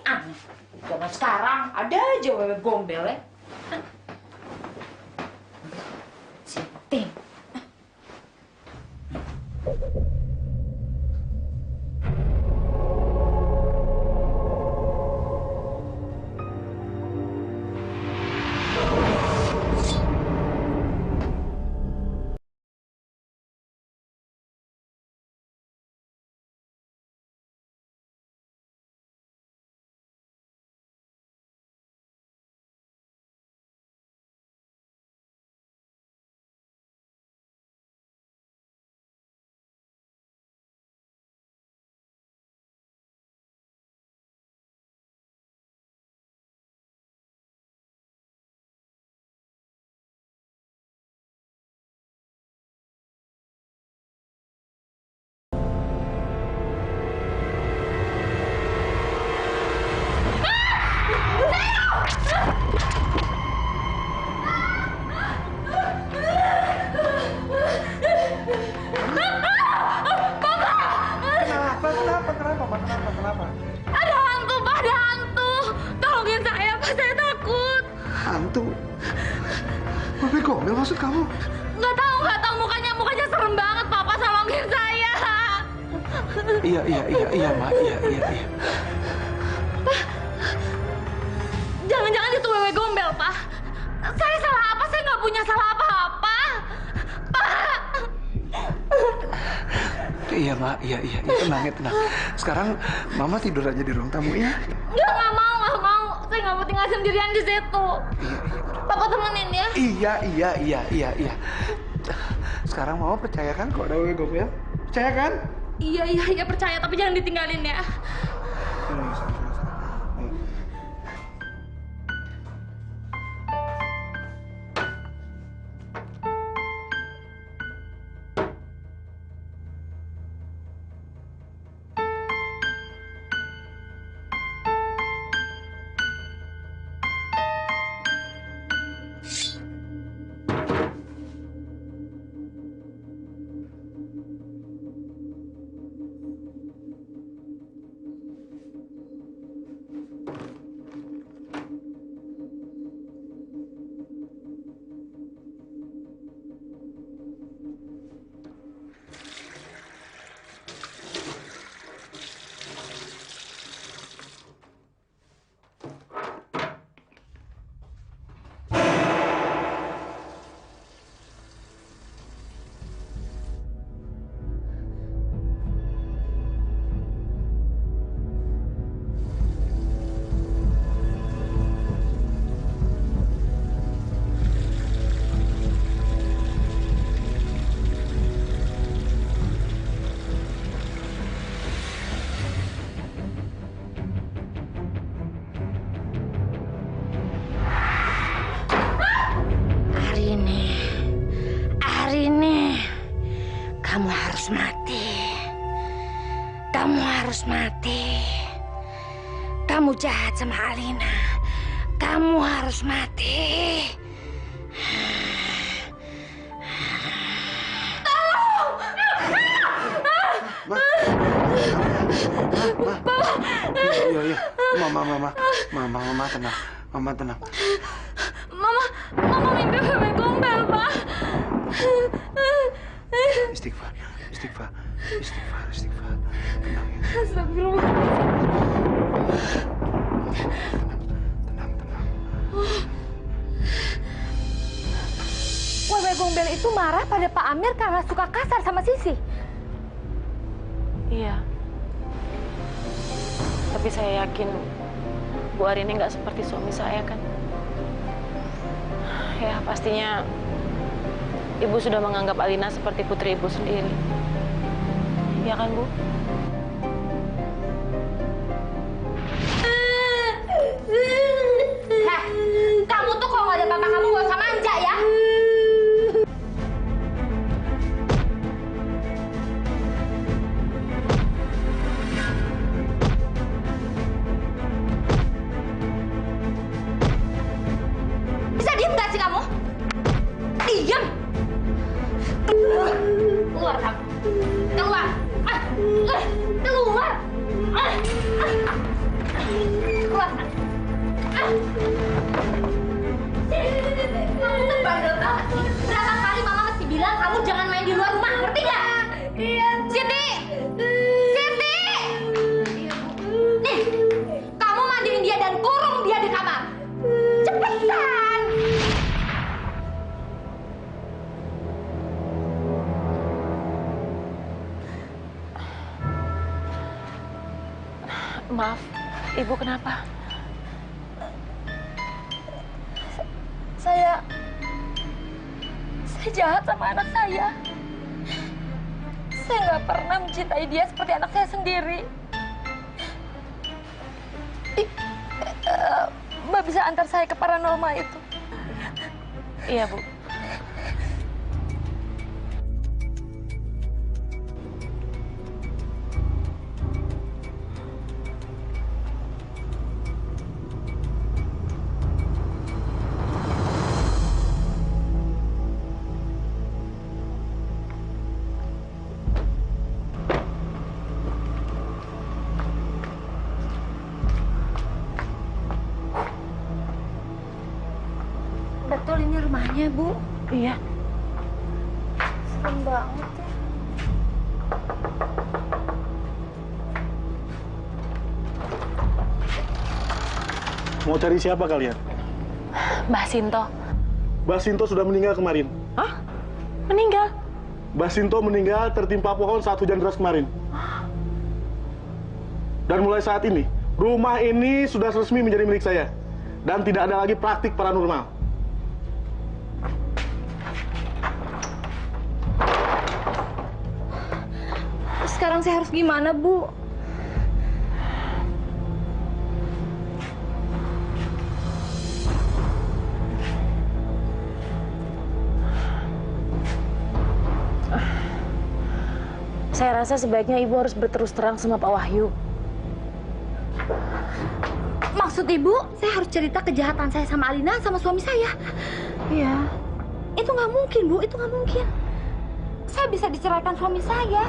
Aneh. Zaman sekarang ada aja Wewe Gombel ya. Sinting. Kenapa? Ada hantu, Pak, ada hantu. Tolongin saya, Pak, saya takut. Hantu? Wewe Gombel maksud kamu? Nggak tahu mukanya serem banget, Papa, tolongin saya. Iya, Ma, iya. Pak, jangan-jangan itu Wewe Gombel, Pak. Saya salah apa? Saya nggak punya salah apa-apa. Pak. Iya, Ma, iya. Tenang. Sekarang Mama tidur aja di ruang tamu ya. Nggak mau. Saya nggak mau tinggal sendirian di situ. Papa temenin ya. Iya. Sekarang Mama percaya kan kalau ada Wewe Gombel? Percaya kan? Iya, percaya, tapi jangan ditinggalin ya. Kamu harus mati. Kamu jahat sama Alina. Kamu harus mati. Ma. Iya. Mama tenang. Mama tenang. Mama mimpi bebek gombel, Pak. Istighfar. Tenang ya. Astagfirullah. Tenang. Wewe gombel itu marah pada Pak Amir karena suka kasar sama Sisi. Iya. Tapi saya yakin Bu Arini nggak seperti suami saya kan. Ya pastinya Ibu sudah menganggap Alina seperti putri Ibu sendiri. Ya kan, Bu? Kamu tuh kalau nggak ada papa kamu gak usah manja ya. Bisa diem gak sih kamu? Diem. Keluar kamu. Keluar. Keluar. Keluar. Kamu tuh bandel banget sih. Berapa kali mama mesti bilang kamu jangan main di luar rumah, ngerti gak? Iya. Siti! Nih, kamu mandiin dia dan kurung dia di kamar. Cepetan! Maaf, Ibu kenapa? Saya jahat sama anak saya. Saya nggak pernah mencintai dia seperti anak saya sendiri. Mbak bisa antar saya ke paranormal itu? Iya, Bu. Betul ini rumahnya, Bu. Iya. Serem banget ya. Mau cari siapa kalian? Mbah Sinto. Mbah Sinto sudah meninggal kemarin. Hah? Meninggal? Mbah Sinto meninggal tertimpa pohon saat hujan deras kemarin. Dan mulai saat ini, rumah ini sudah resmi menjadi milik saya. Dan tidak ada lagi praktik paranormal. Sekarang saya harus gimana, Bu? Saya rasa sebaiknya Ibu harus berterus terang sama Pak Wahyu. Maksud Ibu, saya harus cerita kejahatan saya sama Alina sama suami saya. Iya. Itu nggak mungkin, Bu. Itu nggak mungkin. Saya bisa diceraikan suami saya.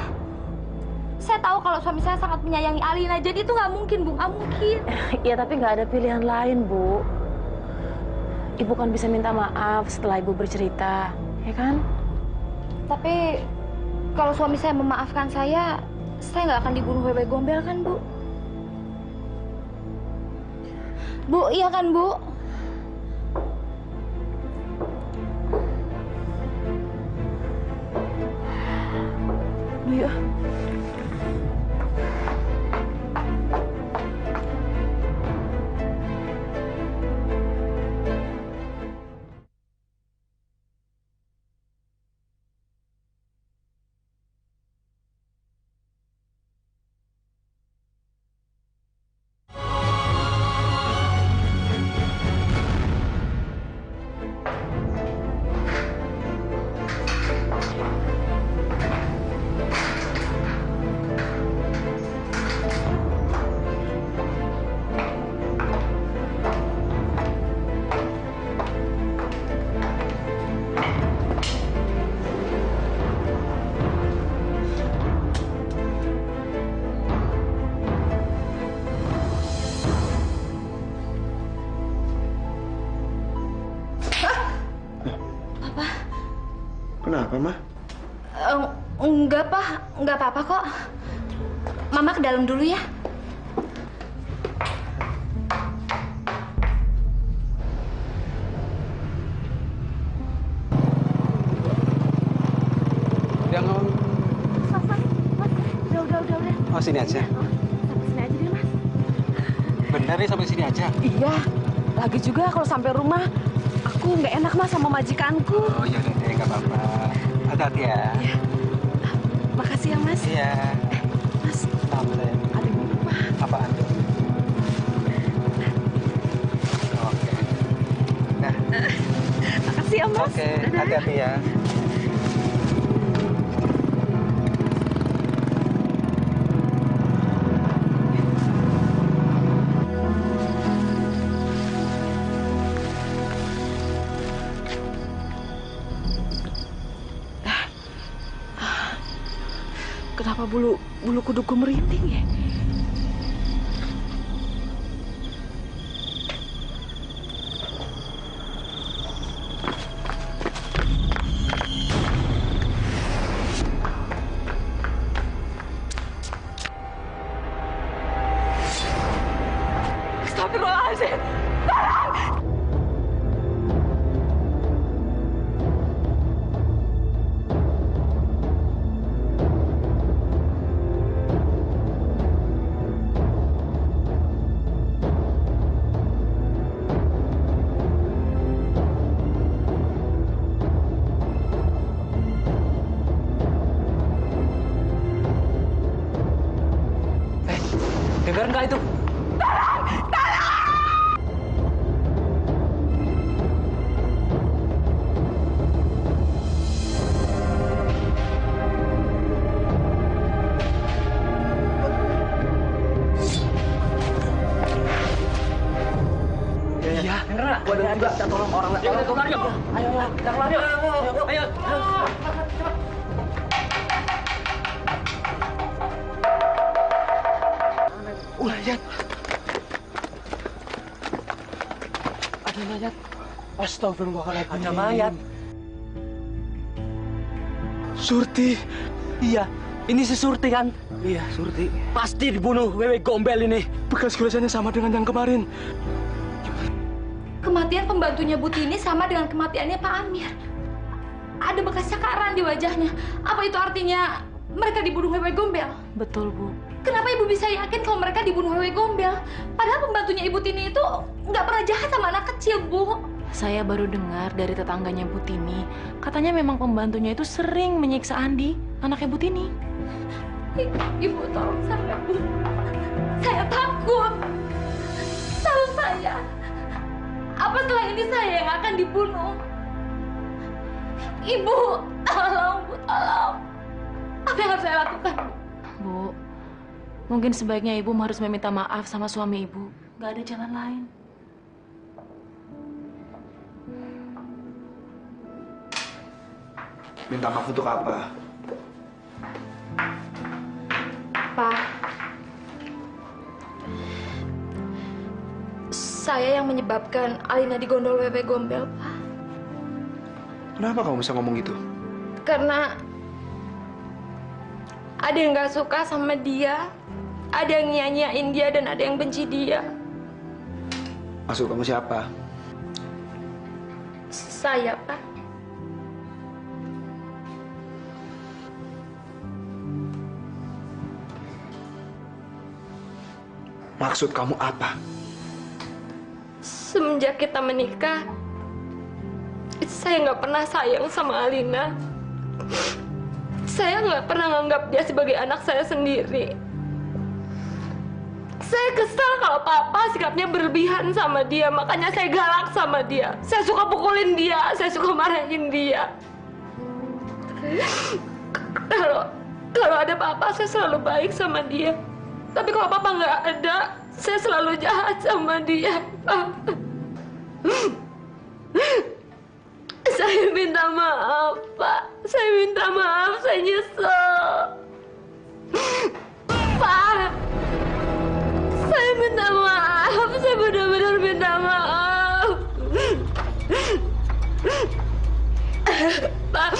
Saya tahu kalau suami saya sangat menyayangi Alina, jadi itu nggak mungkin, Bu. Nggak mungkin. Ya, tapi nggak ada pilihan lain, Bu. Ibu kan bisa minta maaf setelah Ibu bercerita, ya kan? Tapi kalau suami saya memaafkan saya nggak akan dibunuh Wewe Gombel, kan, Bu? Bu, iya kan, Bu? Iya. Kenapa, Ma? Enggak, Pak. Enggak apa-apa kok. Mama ke dalam dulu ya. Jangan. Udah. Oh, sini aja. Sampai sini aja deh, Mas. Bener nih sampai sini aja? Iya. Lagi juga kalau sampai rumah, aku nggak enak Mas sama majikanku. Oh iya deh, nggak apa-apa. Hati-hati ya. Iya. Makasih ya Mas. Iya. Mas, ada minum Pak. Apaan tuh? Oke. Nah. Makasih ya Mas. Oke, hati-hati ya. Kenapa bulu kudukku merinding ya? Astagfirullahaladzim! Tolong! Dengar nggak itu? Iya, bener. Gua dengar juga, kita tolong orang. Ayo, kita keluar yuk. Ayo, kita keluar yuk. Ayo. Mayat. Ada mayat. Astagfirullahaladzim. Ada mayat. Surti. Iya, ini si Surti kan? Iya, Surti. Pasti dibunuh Wewe Gombel ini. Bekas kurasannya sama dengan yang kemarin. Kematian pembantunya Bu Tini sama dengan kematiannya Pak Amir. Ada bekas cakaran di wajahnya. Apa itu artinya mereka dibunuh Wewe Gombel? Betul, Bu. Kenapa Ibu bisa yakin kalau mereka dibunuh Wewe Gombel? Padahal pembantunya Ibu Tini itu nggak pernah jahat sama anak kecil, Bu. Saya baru dengar dari tetangganya Bu Tini, katanya memang pembantunya itu sering menyiksa Andi, anaknya Bu Tini. Ibu tolong saya, Bu. Saya takut. Tolong saya. Apa setelah ini saya yang akan dibunuh? Ibu, tolong, Bu, tolong. Apa yang harus saya lakukan? Bu, mungkin sebaiknya Ibu harus meminta maaf sama suami Ibu. Gak ada jalan lain. Minta maaf untuk apa? Pak, saya yang menyebabkan Alina digondol Wewe Gombel, Pak. Kenapa kamu bisa ngomong gitu? Karena ada yang nggak suka sama dia, ada yang nyanyain dia, dan ada yang benci dia. Maksud kamu siapa? Saya, Pak. Maksud kamu apa? Semenjak kita menikah, saya nggak pernah sayang sama Alina. Saya nggak pernah nganggap dia sebagai anak saya sendiri. Saya kesal kalau papa sikapnya berlebihan sama dia, makanya saya galak sama dia. Saya suka pukulin dia, saya suka marahin dia. Kalau ada papa, saya selalu baik sama dia. Tapi kalau papa nggak ada, saya selalu jahat sama dia, Pak. Saya minta maaf, Pak. Saya minta maaf, saya nyesel. Pak, saya minta maaf, saya benar-benar minta maaf. Pak,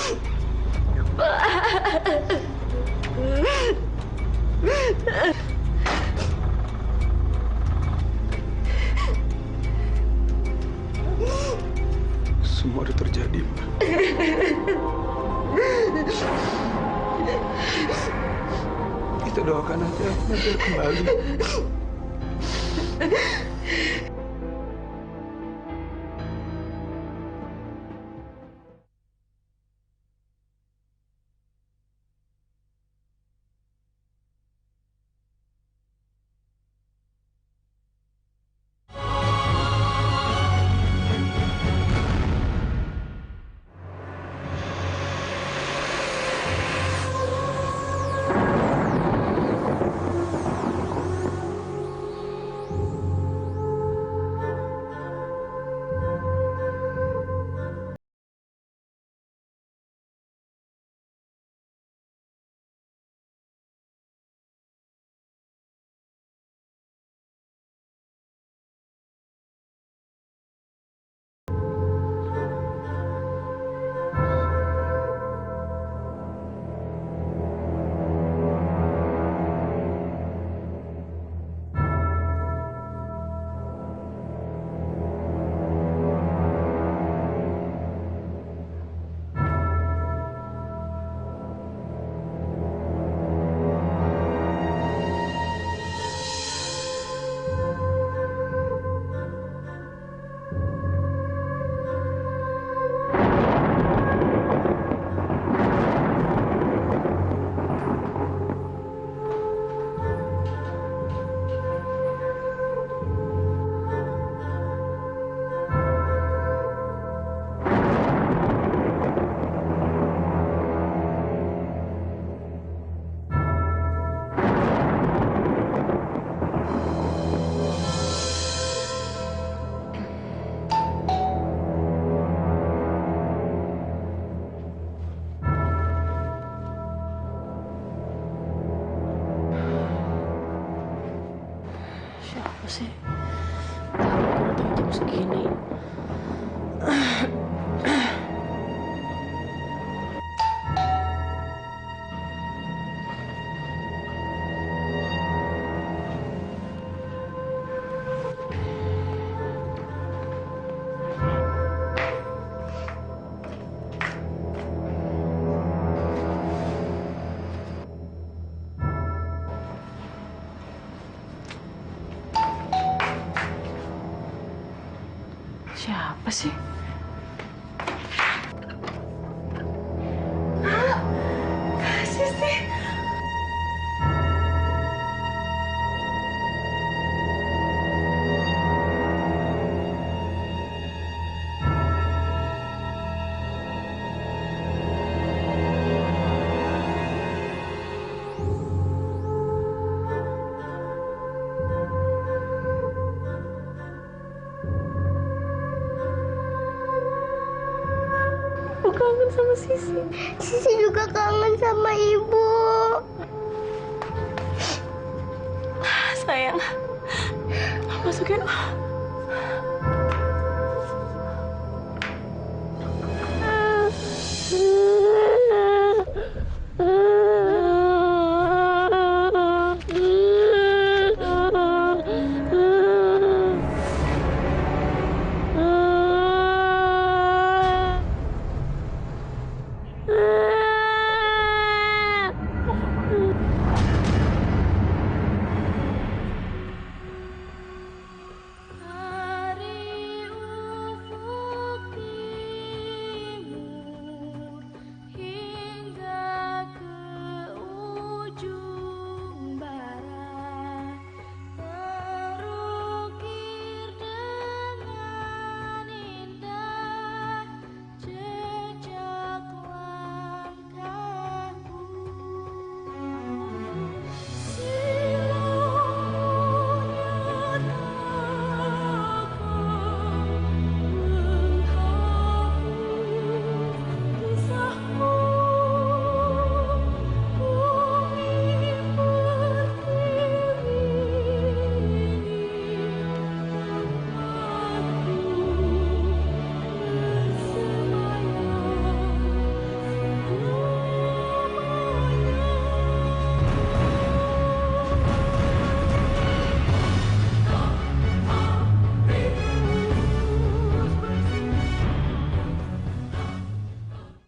Semua udah terjadi, Ma. Kita doakan aja biar kembali. Siapa sih? Tahu jam segini. Siapa sih? Kasih sih. Aku kangen sama Sisi. Sisi juga kangen sama ibu. Sayang, masuk ya.